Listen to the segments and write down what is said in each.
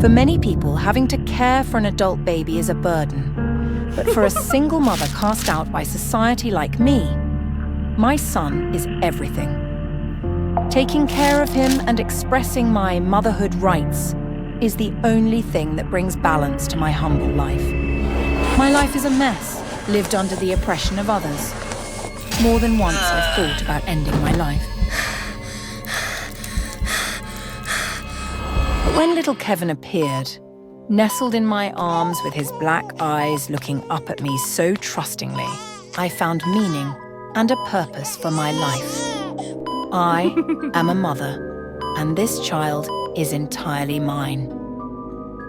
For many people, having to care for an adult baby is a burden. But for a single mother cast out by society like me, my son is everything. Taking care of him and expressing my motherhood rights is the only thing that brings balance to my humble life. My life is a mess, lived under the oppression of others. More than once I've thought about ending my life. But when little Kevin appeared, nestled in my arms with his black eyes looking up at me so trustingly, I found meaning and a purpose for my life. I am a mother, and this child is entirely mine.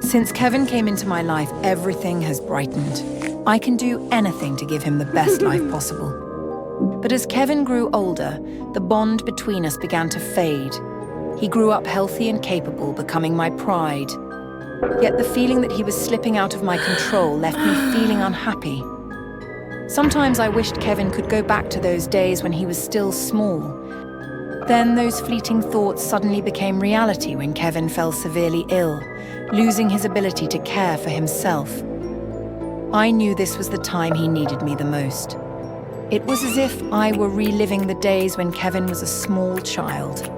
Since Kevin came into my life, everything has brightened. I can do anything to give him the best life possible. But as Kevin grew older, the bond between us began to fade. He grew up healthy and capable, becoming my pride. Yet the feeling that he was slipping out of my control left me feeling unhappy. Sometimes I wished Kevin could go back to those days when he was still small. Then those fleeting thoughts suddenly became reality when Kevin fell severely ill, losing his ability to care for himself. I knew this was the time he needed me the most. It was as if I were reliving the days when Kevin was a small child.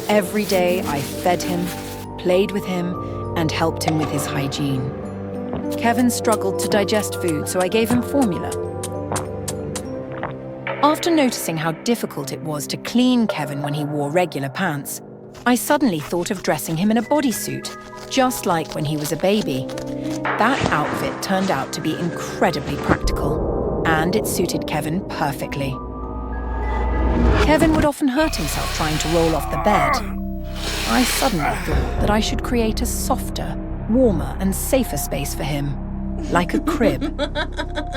Every day I fed him, played with him, and helped him with his hygiene. Kevin struggled to digest food, so I gave him formula. After noticing how difficult it was to clean Kevin when he wore regular pants, I suddenly thought of dressing him in a bodysuit, just like when he was a baby. That outfit turned out to be incredibly practical, and it suited Kevin perfectly. Kevin would often hurt himself trying to roll off the bed. I suddenly thought that I should create a softer, warmer, and safer space for him, like a crib.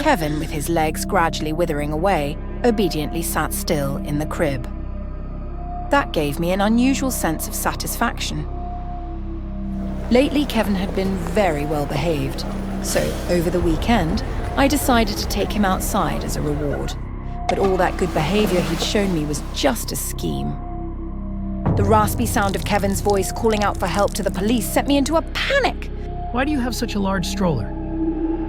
Kevin, with his legs gradually withering away, obediently sat still in the crib. That gave me an unusual sense of satisfaction. Lately, Kevin had been very well behaved, so over the weekend, I decided to take him outside as a reward. But all that good behavior he'd shown me was just a scheme. The raspy sound of Kevin's voice calling out for help to the police sent me into a panic. Why do you have such a large stroller?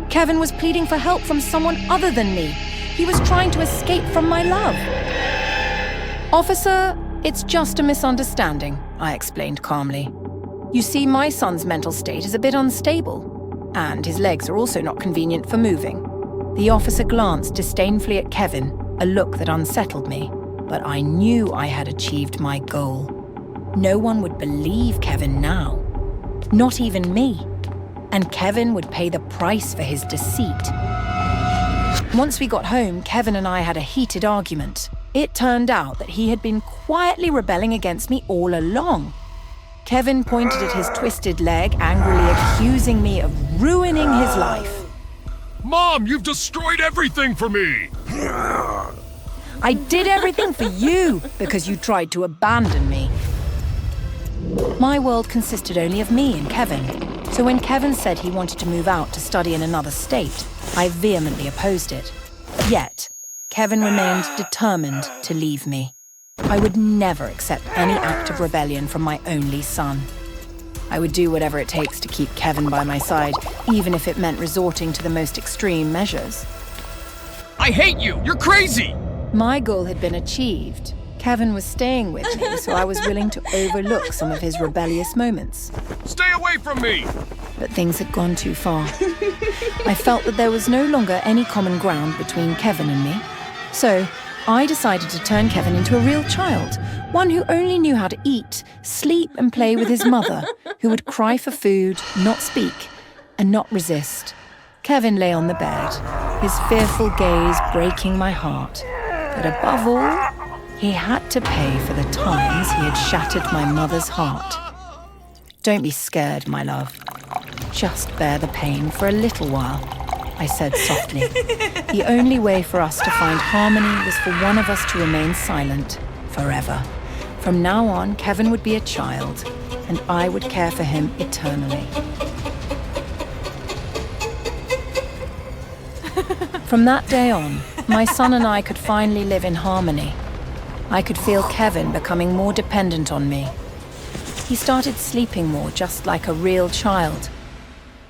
Kevin was pleading for help from someone other than me. He was trying to escape from my love. Officer, it's just a misunderstanding, I explained calmly. You see, my son's mental state is a bit unstable, and his legs are also not convenient for moving. The officer glanced disdainfully at Kevin, a look that unsettled me, but I knew I had achieved my goal. No one would believe Kevin now, not even me, and Kevin would pay the price for his deceit. Once we got home, Kevin and I had a heated argument. It turned out that he had been quietly rebelling against me all along. Kevin pointed at his twisted leg, angrily accusing me of ruining his life. Mom, you've destroyed everything for me! I did everything for you because you tried to abandon me. My world consisted only of me and Kevin, so when Kevin said he wanted to move out to study in another state, I vehemently opposed it. Yet, Kevin remained determined to leave me. I would never accept any act of rebellion from my only son. I would do whatever it takes to keep Kevin by my side, even if it meant resorting to the most extreme measures. I hate you! You're crazy! My goal had been achieved. Kevin was staying with me, so I was willing to overlook some of his rebellious moments. Stay away from me! But things had gone too far. I felt that there was no longer any common ground between Kevin and me. So I decided to turn Kevin into a real child, one who only knew how to eat, sleep, and play with his mother, who would cry for food, not speak, and not resist. Kevin lay on the bed, his fearful gaze breaking my heart. But above all, he had to pay for the times he had shattered my mother's heart. Don't be scared, my love. Just bear the pain for a little while, I said softly. The only way for us to find harmony was for one of us to remain silent forever. From now on, Kevin would be a child, and I would care for him eternally. From that day on, my son and I could finally live in harmony. I could feel Kevin becoming more dependent on me. He started sleeping more, just like a real child.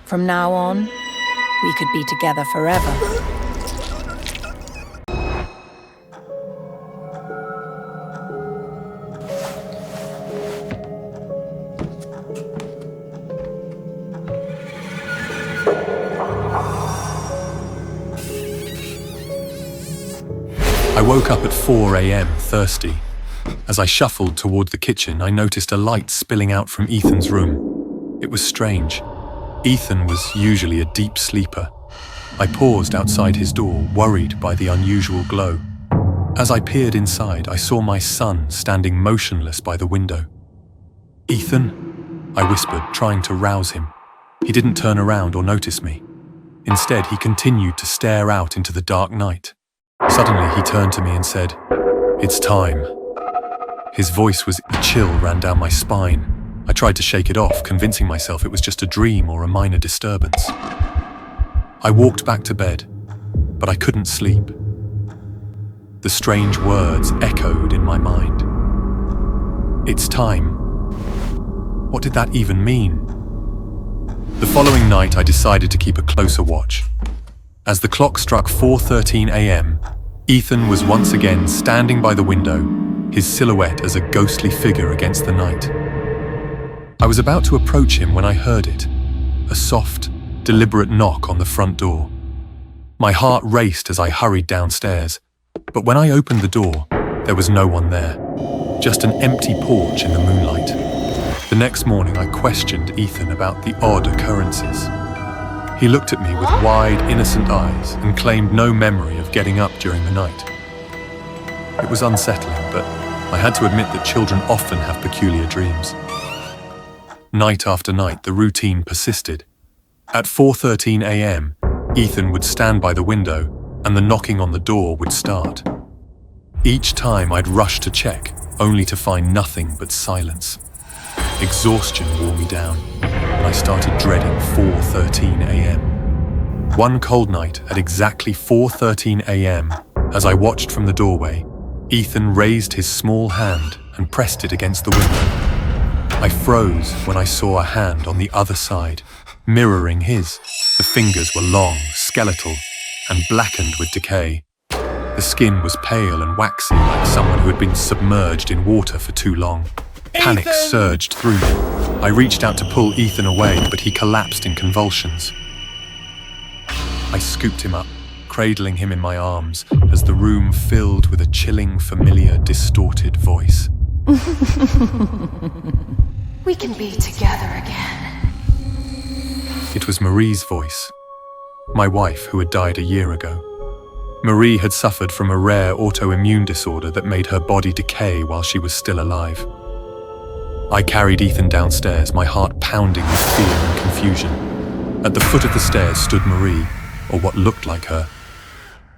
From now on, we could be together forever. I woke up at 4 a.m. thirsty. As I shuffled toward the kitchen, I noticed a light spilling out from Ethan's room. It was strange. Ethan was usually a deep sleeper. I paused outside his door, worried by the unusual glow. As I peered inside, I saw my son standing motionless by the window. "Ethan?" I whispered, trying to rouse him. He didn't turn around or notice me. Instead, he continued to stare out into the dark night. Suddenly, he turned to me and said, "It's time." His voice was a chill ran down my spine. I tried to shake it off, convincing myself it was just a dream or a minor disturbance. I walked back to bed, but I couldn't sleep. The strange words echoed in my mind. "It's time." What did that even mean? The following night, I decided to keep a closer watch. As the clock struck 4:13 a.m., Ethan was once again standing by the window, his silhouette as a ghostly figure against the night. I was about to approach him when I heard it, a soft, deliberate knock on the front door. My heart raced as I hurried downstairs, but when I opened the door, there was no one there, just an empty porch in the moonlight. The next morning, I questioned Ethan about the odd occurrences. He looked at me with wide, innocent eyes and claimed no memory of getting up during the night. It was unsettling, but I had to admit that children often have peculiar dreams. Night after night, the routine persisted. At 4:13 a.m., Ethan would stand by the window and the knocking on the door would start. Each time I'd rush to check, only to find nothing but silence. Exhaustion wore me down, and I started dreading 4:13 a.m. One cold night at exactly 4:13 a.m., as I watched from the doorway, Ethan raised his small hand and pressed it against the window. I froze when I saw a hand on the other side, mirroring his. The fingers were long, skeletal, and blackened with decay. The skin was pale and waxy, like someone who had been submerged in water for too long. Panic surged through me. I reached out to pull Ethan away, but he collapsed in convulsions. I scooped him up, cradling him in my arms, as the room filled with a chilling, familiar, distorted voice. We can be together again. It was Marie's voice, my wife who had died a year ago. Marie had suffered from a rare autoimmune disorder that made her body decay while she was still alive. I carried Ethan downstairs, my heart pounding with fear and confusion. At the foot of the stairs stood Marie, or what looked like her.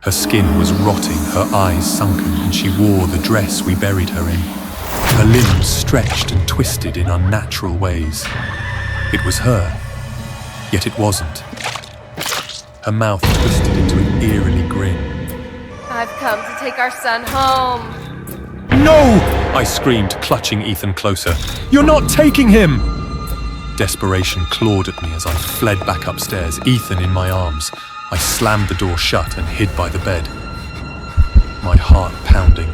Her skin was rotting, her eyes sunken, and she wore the dress we buried her in. Her limbs stretched and twisted in unnatural ways. It was her, yet it wasn't. Her mouth twisted into an eerily grin. I've come to take our son home. "No!" I screamed, clutching Ethan closer. "You're not taking him!" Desperation clawed at me as I fled back upstairs, Ethan in my arms. I slammed the door shut and hid by the bed, my heart pounding.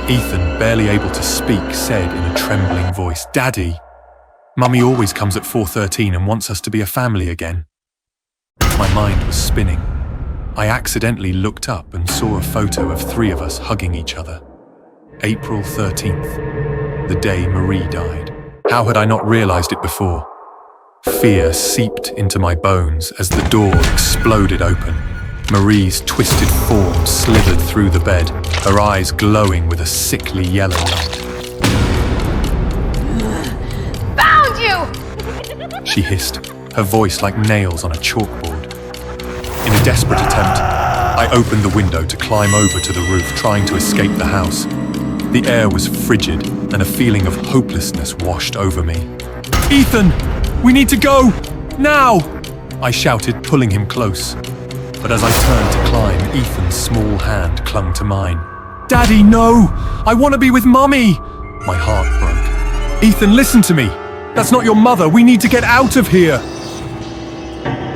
Ethan, barely able to speak, said in a trembling voice, "Daddy, Mummy always comes at 4:13 and wants us to be a family again." My mind was spinning. I accidentally looked up and saw a photo of 3 of us hugging each other. April 13th, the day Marie died. How had I not realized it before? Fear seeped into my bones as the door exploded open. Marie's twisted form slithered through the bed, her eyes glowing with a sickly yellow light. Found you! She hissed, her voice like nails on a chalkboard. In a desperate attempt, I opened the window to climb over to the roof, trying to escape the house. The air was frigid, and a feeling of hopelessness washed over me. "Ethan, we need to go! Now!" I shouted, pulling him close. But as I turned to climb, Ethan's small hand clung to mine. "Daddy, no! I want to be with Mummy!" My heart broke. Ethan, listen to me. That's not your mother. We need to get out of here.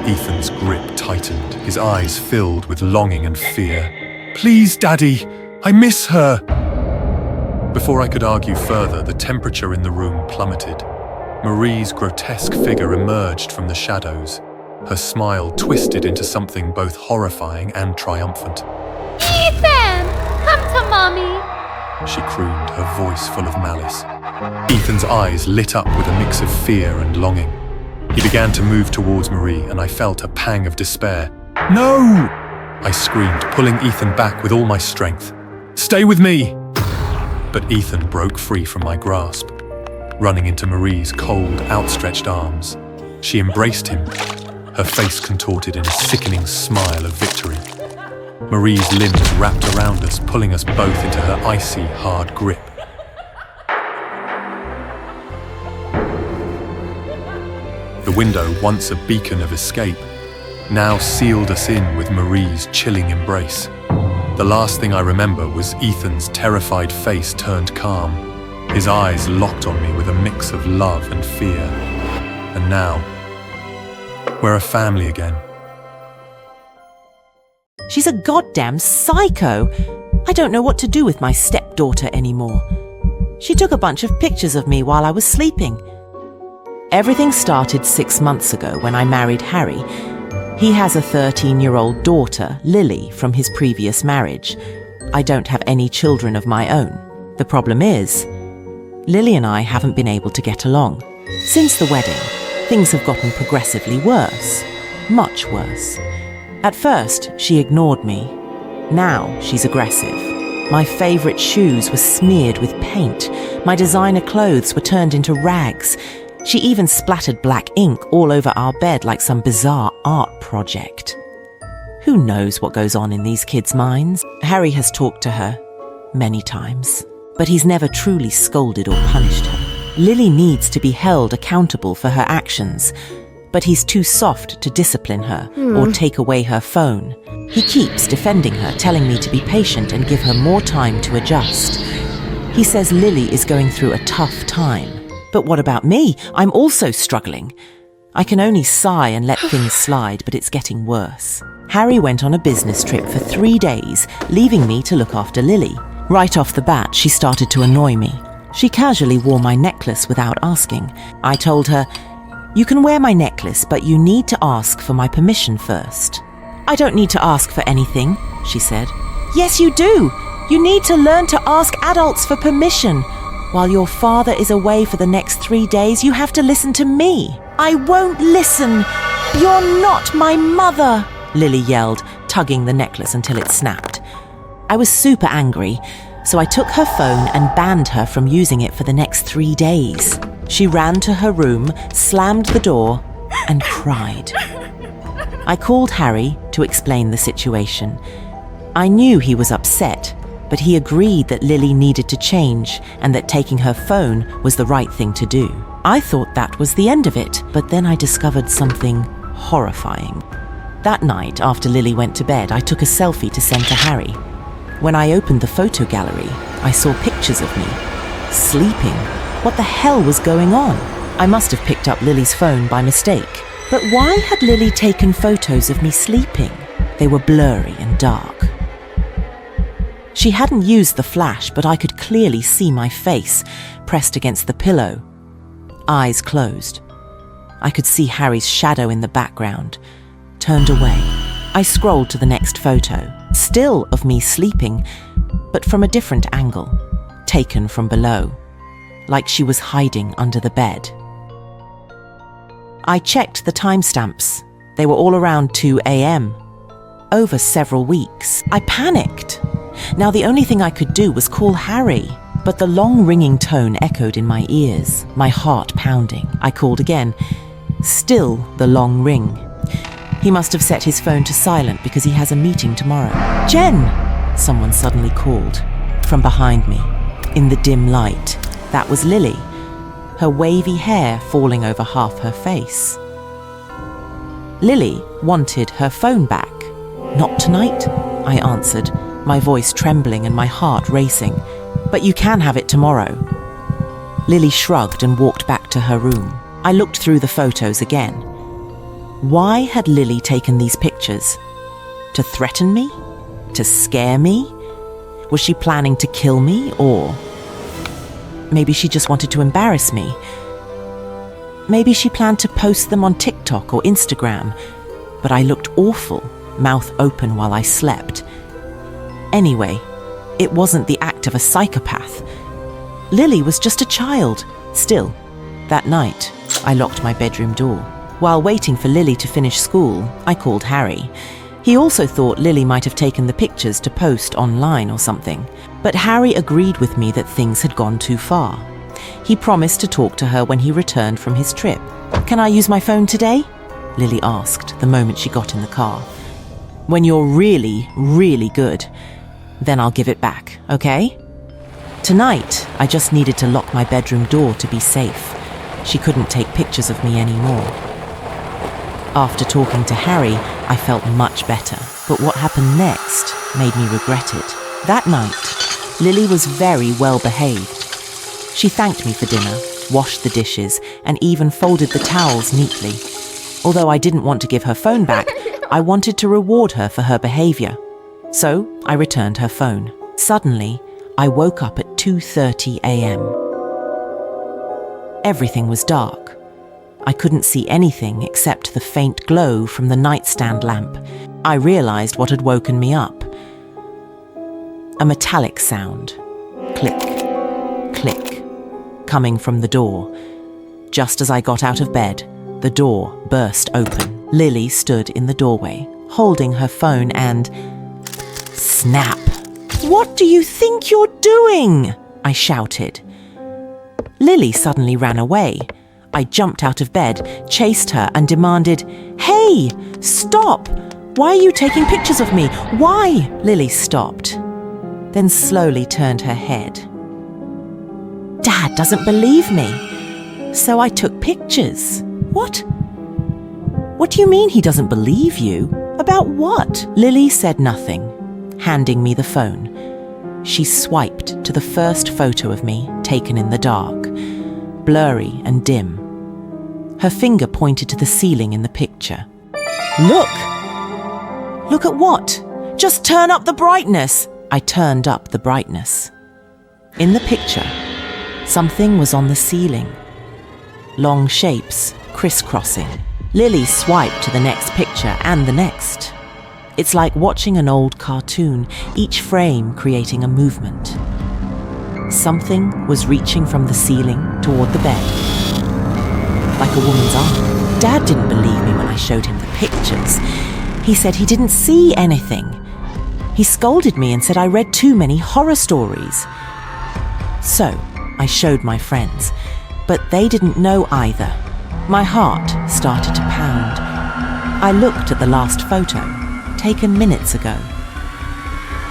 Ethan's grip tightened, his eyes filled with longing and fear. Please, Daddy, I miss her. Before I could argue further, the temperature in the room plummeted. Marie's grotesque figure emerged from the shadows. Her smile twisted into something both horrifying and triumphant. Ethan! Come to Mommy! She crooned, her voice full of malice. Ethan's eyes lit up with a mix of fear and longing. He began to move towards Marie, and I felt a pang of despair. No! I screamed, pulling Ethan back with all my strength. Stay with me! But Ethan broke free from my grasp, running into Marie's cold, outstretched arms. She embraced him, her face contorted in a sickening smile of victory. Marie's limbs wrapped around us, pulling us both into her icy, hard grip. The window, once a beacon of escape, now sealed us in with Marie's chilling embrace. The last thing I remember was Ethan's terrified face turned calm, his eyes locked on me with a mix of love and fear. And now, we're a family again. She's a goddamn psycho. I don't know what to do with my stepdaughter anymore. She took a bunch of pictures of me while I was sleeping. Everything started 6 months ago when I married Harry. He has a 13-year-old daughter, Lily, from his previous marriage. I don't have any children of my own. The problem is, Lily and I haven't been able to get along. Since the wedding, things have gotten progressively worse. Much worse. At first, she ignored me. Now, she's aggressive. My favourite shoes were smeared with paint. My designer clothes were turned into rags. She even splattered black ink all over our bed like some bizarre art project. Who knows what goes on in these kids' minds? Harry has talked to her many times, but he's never truly scolded or punished her. Lily needs to be held accountable for her actions, but he's too soft to discipline her or take away her phone. He keeps defending her, telling me to be patient and give her more time to adjust. He says Lily is going through a tough time. But what about me? I'm also struggling. I can only sigh and let things slide, but it's getting worse. Harry went on a business trip for 3 days, leaving me to look after Lily. Right off the bat, she started to annoy me. She casually wore my necklace without asking. I told her, "You can wear my necklace, but you need to ask for my permission first." "I don't need to ask for anything," she said. "Yes, you do. You need to learn to ask adults for permission. While your father is away for the next 3 days, you have to listen to me." "I won't listen. You're not my mother," Lily yelled, tugging the necklace until it snapped. I was super angry, so I took her phone and banned her from using it for the next 3 days. She ran to her room, slammed the door, and cried. I called Harry to explain the situation. I knew he was upset, but he agreed that Lily needed to change and that taking her phone was the right thing to do. I thought that was the end of it, but then I discovered something horrifying. That night, after Lily went to bed, I took a selfie to send to Harry. When I opened the photo gallery, I saw pictures of me, sleeping. What the hell was going on? I must have picked up Lily's phone by mistake. But why had Lily taken photos of me sleeping? They were blurry and dark. She hadn't used the flash, but I could clearly see my face pressed against the pillow, eyes closed. I could see Harry's shadow in the background, turned away. I scrolled to the next photo, still of me sleeping, but from a different angle, taken from below, like she was hiding under the bed. I checked the timestamps. They were all around 2 a.m. Over several weeks. I panicked. Now the only thing I could do was call Harry, but the long ringing tone echoed in my ears, my heart pounding. I called again. Still the long ring. He must have set his phone to silent because he has a meeting tomorrow. "Jen!" someone suddenly called. From behind me, in the dim light, that was Lily, her wavy hair falling over half her face. Lily wanted her phone back. "Not tonight," I answered, my voice trembling and my heart racing. "But you can have it tomorrow." Lily shrugged and walked back to her room. I looked through the photos again. Why had Lily taken these pictures? To threaten me? To scare me? Was she planning to kill me, or maybe she just wanted to embarrass me? Maybe she planned to post them on TikTok or Instagram, but I looked awful, mouth open while I slept. Anyway, it wasn't the act of a psychopath. Lily was just a child. Still, that night, I locked my bedroom door. While waiting for Lily to finish school, I called Harry. He also thought Lily might have taken the pictures to post online or something. But Harry agreed with me that things had gone too far. He promised to talk to her when he returned from his trip. "Can I use my phone today?" Lily asked the moment she got in the car. "When you're really, really good, then I'll give it back, okay?" Tonight, I just needed to lock my bedroom door to be safe. She couldn't take pictures of me anymore. After talking to Harry, I felt much better, but what happened next made me regret it. That night, Lily was very well behaved. She thanked me for dinner, washed the dishes, and even folded the towels neatly. Although I didn't want to give her phone back, I wanted to reward her for her behavior. So I returned her phone. Suddenly, I woke up at 2:30 a.m. Everything was dark. I couldn't see anything except the faint glow from the nightstand lamp. I realized what had woken me up. A metallic sound. Click, click, coming from the door. Just as I got out of bed, the door burst open. Lily stood in the doorway, holding her phone and... Snap! "What do you think you're doing?" I shouted. Lily suddenly ran away. I jumped out of bed, chased her and demanded, "Hey, stop! Why are you taking pictures of me? Why?" Lily stopped, then slowly turned her head. "Dad doesn't believe me, so I took pictures." "What? What do you mean he doesn't believe you? About what?" Lily said nothing, handing me the phone. She swiped to the first photo of me taken in the dark, blurry and dim. Her finger pointed to the ceiling in the picture. "Look! Look at what? Just turn up the brightness!" I turned up the brightness. In the picture, something was on the ceiling. Long shapes, crisscrossing. Lily swiped to the next picture and the next. It's like watching an old cartoon, each frame creating a movement. Something was reaching from the ceiling toward the bed, like a woman's arm. Dad didn't believe me when I showed him the pictures. He said he didn't see anything. He scolded me and said I read too many horror stories. So I showed my friends, but they didn't know either. My heart started to pound. I looked at the last photo, taken minutes ago,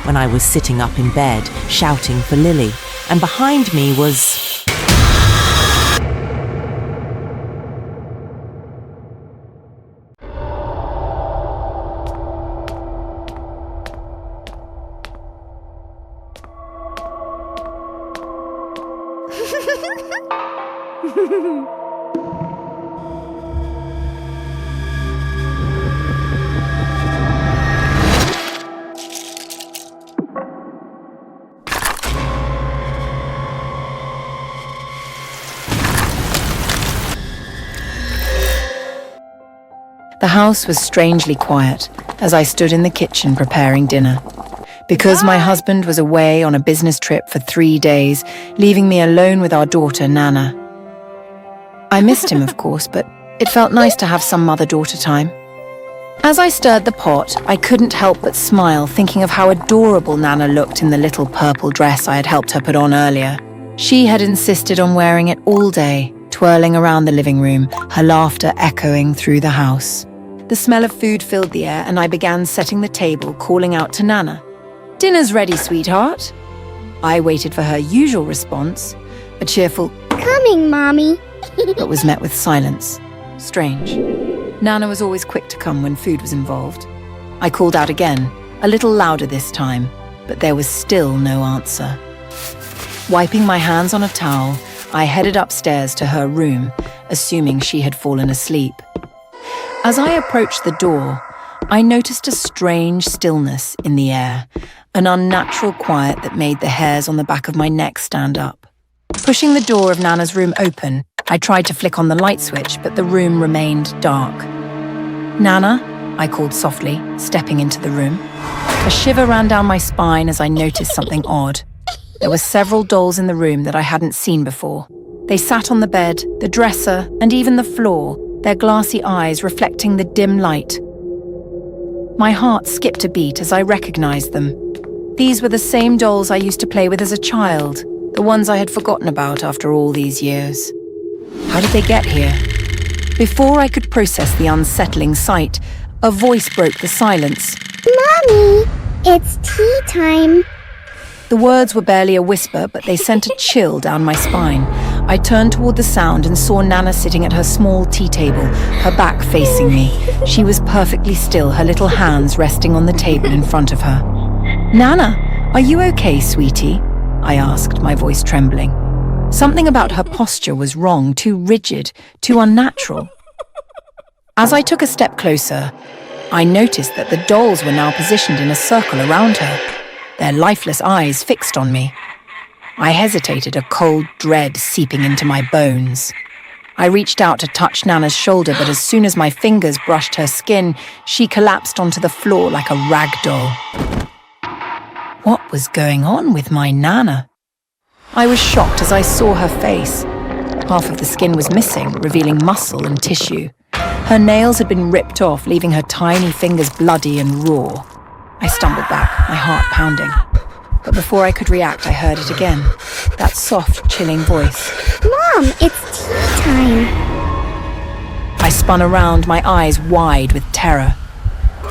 when I was sitting up in bed, shouting for Lily, and behind me was... The house was strangely quiet as I stood in the kitchen preparing dinner. Because my husband was away on a business trip for 3 days, leaving me alone with our daughter, Nana. I missed him, of course, but it felt nice to have some mother-daughter time. As I stirred the pot, I couldn't help but smile, thinking of how adorable Nana looked in the little purple dress I had helped her put on earlier. She had insisted on wearing it all day, twirling around the living room, her laughter echoing through the house. The smell of food filled the air, and I began setting the table, calling out to Nana. "Dinner's ready, sweetheart." I waited for her usual response, a cheerful, Coming, Mommy. but was met with silence. Strange. Nana was always quick to come when food was involved. I called out again, a little louder this time, but there was still no answer. Wiping my hands on a towel, I headed upstairs to her room, assuming she had fallen asleep. As I approached the door, I noticed a strange stillness in the air, an unnatural quiet that made the hairs on the back of my neck stand up. Pushing the door of Nana's room open, I tried to flick on the light switch, but the room remained dark. "Nana?" I called softly, stepping into the room. A shiver ran down my spine as I noticed something odd. There were several dolls in the room that I hadn't seen before. They sat on the bed, the dresser, and even the floor, their glassy eyes reflecting the dim light. My heart skipped a beat as I recognized them. These were the same dolls I used to play with as a child, the ones I had forgotten about after all these years. How did they get here? Before I could process the unsettling sight, a voice broke the silence. Mommy, it's tea time. The words were barely a whisper, but they sent a chill down my spine. I turned toward the sound and saw Nana sitting at her small tea table, her back facing me. She was perfectly still, her little hands resting on the table in front of her. "Nana, are you okay, sweetie?" I asked, my voice trembling. Something about her posture was wrong, too rigid, too unnatural. As I took a step closer, I noticed that the dolls were now positioned in a circle around her, their lifeless eyes fixed on me. I hesitated, a cold dread seeping into my bones. I reached out to touch Nana's shoulder, but as soon as my fingers brushed her skin, she collapsed onto the floor like a rag doll. What was going on with my Nana? I was shocked as I saw her face. Half of the skin was missing, revealing muscle and tissue. Her nails had been ripped off, leaving her tiny fingers bloody and raw. I stumbled back, my heart pounding. But before I could react, I heard it again. That soft, chilling voice. Mom, it's tea time. I spun around, my eyes wide with terror.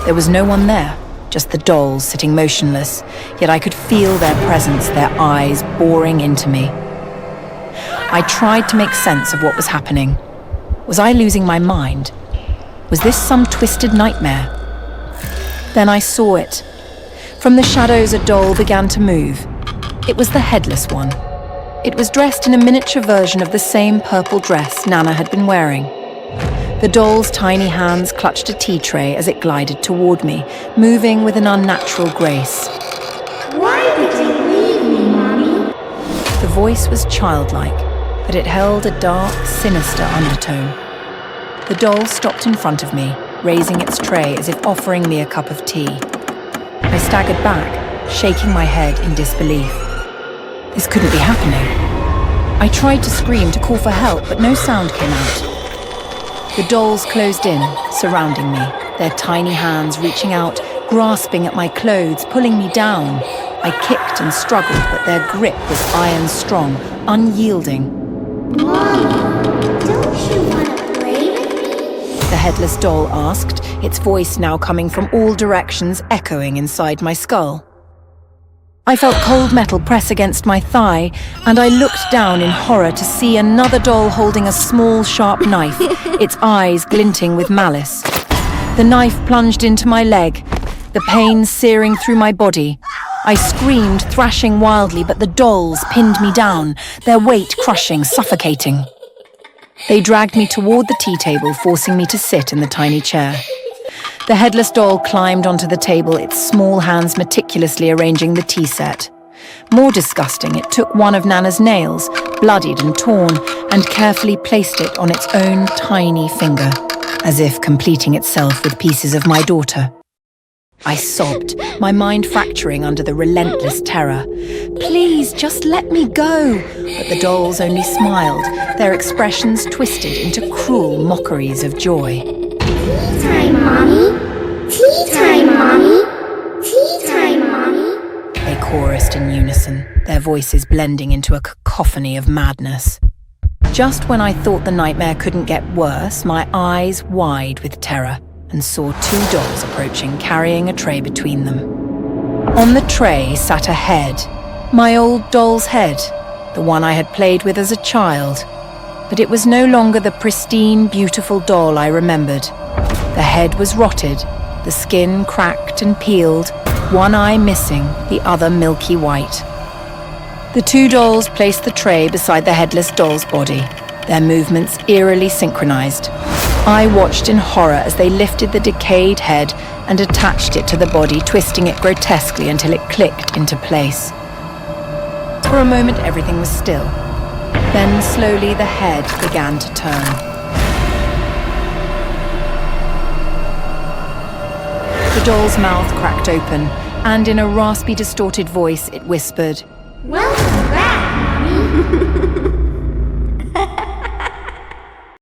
There was no one there, just the dolls sitting motionless, yet I could feel their presence, their eyes boring into me. I tried to make sense of what was happening. Was I losing my mind? Was this some twisted nightmare? Then I saw it. From the shadows, a doll began to move. It was the headless one. It was dressed in a miniature version of the same purple dress Nana had been wearing. The doll's tiny hands clutched a tea tray as it glided toward me, moving with an unnatural grace. Why did you leave me, Mommy? The voice was childlike, but it held a dark, sinister undertone. The doll stopped in front of me, raising its tray as if offering me a cup of tea. I staggered back, shaking my head in disbelief. This couldn't be happening. I tried to scream, to call for help, but no sound came out. The dolls closed in, surrounding me, their tiny hands reaching out, grasping at my clothes, pulling me down. I kicked and struggled, but their grip was iron strong, unyielding. Mommy, don't you want to play with me? The headless doll asked, its voice now coming from all directions, echoing inside my skull. I felt cold metal press against my thigh, and I looked down in horror to see another doll holding a small, sharp knife, its eyes glinting with malice. The knife plunged into my leg, the pain searing through my body. I screamed, thrashing wildly, but the dolls pinned me down, their weight crushing, suffocating. They dragged me toward the tea table, forcing me to sit in the tiny chair. The headless doll climbed onto the table, its small hands meticulously arranging the tea set. More disgusting, it took one of Nana's nails, bloodied and torn, and carefully placed it on its own tiny finger, as if completing itself with pieces of my daughter. I sobbed, my mind fracturing under the relentless terror. "Please, just let me go." But the dolls only smiled, their expressions twisted into cruel mockeries of joy. Tea time, Mommy. Tea time, Mommy. Tea time, Mommy. They chorused in unison, their voices blending into a cacophony of madness. Just when I thought the nightmare couldn't get worse, my eyes wide with terror, and saw two dolls approaching, carrying a tray between them. On the tray sat a head, my old doll's head, the one I had played with as a child. But it was no longer the pristine, beautiful doll I remembered. The head was rotted, the skin cracked and peeled, one eye missing, the other milky white. The two dolls placed the tray beside the headless doll's body, their movements eerily synchronized. I watched in horror as they lifted the decayed head and attached it to the body, twisting it grotesquely until it clicked into place. For a moment, everything was still. Then slowly the head began to turn. The doll's mouth cracked open, and in a raspy, distorted voice, it whispered, Welcome